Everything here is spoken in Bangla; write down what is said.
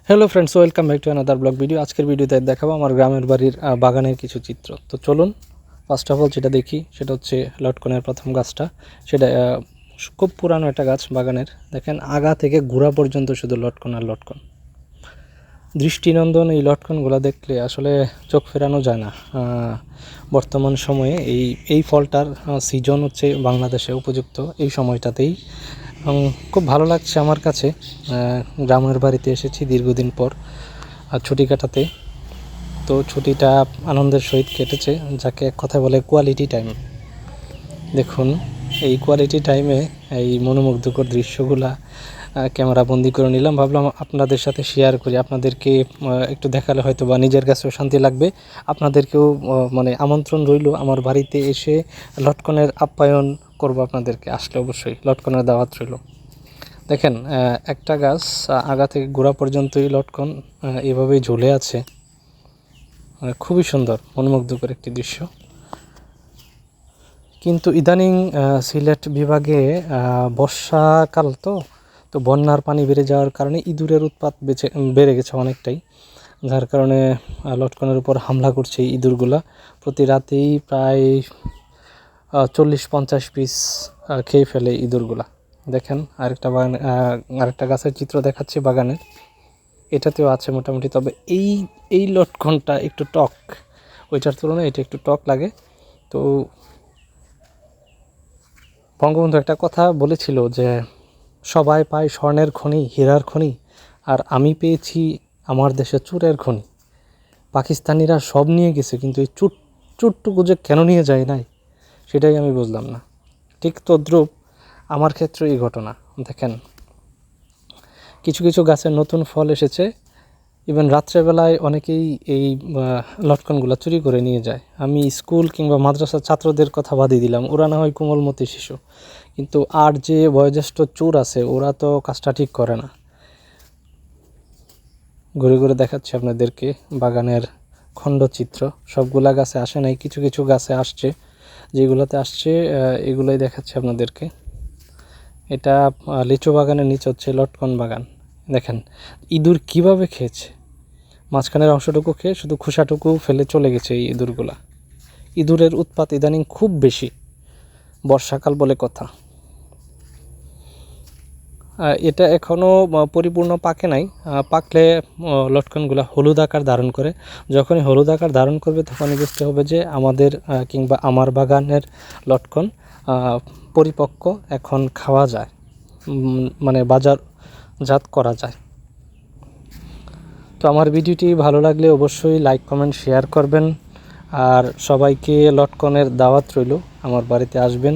Hello friends, welcome back to another blog video. আজকের ভিডিওতে দেখাবো আমার গ্রামের বাড়ির বাগানের কিছু চিত্র। তো চলুন, ফার্স্ট অফ অল যেটা দেখি সেটা হচ্ছে লটকনের প্রথম গাছটা। সেটা খুব পুরানো একটা গাছ বাগানের। দেখেন আগা থেকে গোড়া পর্যন্ত শুধু লটকন আর লটকন। দৃষ্টিনন্দন এই লটকনগুলো দেখলে আসলে চোখ ফেরানো যায় না। বর্তমান সময়ে এই ফলটার সিজন হচ্ছে বাংলাদেশে উপযুক্ত এই সময়টাতেই। খুব ভালো লাগছে আমার কাছে। গ্রামের বাড়িতে এসেছি দীর্ঘদিন পর ছুটি কাটাতে। তো ছুটিটা আনন্দের সহিত কেটেছে, যাকে এক কথা বলে কোয়ালিটি টাইম। দেখুন এই কোয়ালিটি টাইমে এই মনোমুগ্ধকর দৃশ্যগুলা ক্যামেরা বন্দি করে নিলাম। ভাবলাম আপনাদের সাথে শেয়ার করি, আপনাদেরকে একটু দেখালে হয়তো বা নিজের কাছেও শান্তি লাগবে। আপনাদেরকেও মানে আমন্ত্রণ রইল আমার বাড়িতে এসে লটকনের আপ্যায়ন করব। আপনাদেরকে আসলে অবশ্যই লটকনের দাওয়াত রইল। দেখেন একটা গাছ আগা থেকে গোড়া পর্যন্তই লটকন এভাবেই ঝুলে আছে। খুবই সুন্দর মনোমুগ্ধকর একটি দৃশ্য। কিন্তু ইদানিং সিলেট বিভাগে বর্ষাকাল তো বন্যার পানি বেড়ে যাওয়ার কারণে ইঁদুরের উৎপাত বেড়ে গেছে অনেকটাই, যার কারণে লটকনের উপর হামলা করছে এই ইঁদুরগুলা। প্রতি রাতেই প্রায় 40-50 পিস খেয়ে ফেলে ইঁদুরগুলা। দেখেন আরেকটা গাছের চিত্র দেখাচ্ছি বাগানের। এটাতেও আছে মোটামুটি, তবে এই লটকনটা একটু টক, ওইটার তুলনায় এটা একটু টক লাগে। তো বঙ্গবন্ধু একটা কথা বলেছিল যে সবাই পায় স্বর্ণের খনি, হীরার খনি, আর আমি পেয়েছি আমার দেশে চুরের খনি। পাকিস্তানিরা সব নিয়ে গেছে, কিন্তু এই চুরটুকু যে কেন নিয়ে যায় নাই সেটাই আমি বুঝলাম না। ঠিক তদ্রূপ আমার ক্ষেত্রে এই ঘটনা। দেখেন কিছু কিছু গাছের নতুন ফল এসেছে, ইভেন রাত্রেবেলায় অনেকেই এই লটকনগুলো চুরি করে নিয়ে যায়। আমি স্কুল কিংবা মাদ্রাসার ছাত্রদের কথা বাদই দিলাম, ওরা না হয় কোমলমতি শিশু, কিন্তু আর যে বয়োজ্যেষ্ঠ চোর আছে ওরা তো কাজটা ঠিক করে না। ঘুরে ঘুরে দেখাচ্ছি আপনাদেরকে বাগানের খণ্ডচিত্র। সবগুলা গাছে আসে নাই, কিছু কিছু গাছে আসছে। যেগুলোতে আসছে এগুলোই দেখাচ্ছি আপনাদেরকে। এটা লিচু বাগানের নিচে হচ্ছে লটকন বাগান। দেখেন ইঁদুর কিভাবে খেয়েছে, মাঝখানের অংশটুকু খেয়ে শুধু খোসাটুকু ফেলে চলে গেছে এই ইঁদুরগুলা। ইঁদুরের উৎপাত ইদানিং খুব বেশি, বর্ষাকাল বলে কথা। এটা এখনও পরিপূর্ণ পাকে নাই। পাকলে লটকনগুলা হলুদ আকার ধারণ করে। যখনই হলুদ আকার ধারণ করবে তখনই বুঝতে হবে যে আমাদের কিংবা আমার বাগানের লটকন পরিপক্ক, এখন খাওয়া যায়, মানে বাজারজাত করা যায়। তো আমার ভিডিওটি ভালো লাগলে অবশ্যই লাইক, কমেন্ট, শেয়ার করবেন। আর সবাইকে লটকনের দাওয়াত রইল, আমার বাড়িতে আসবেন।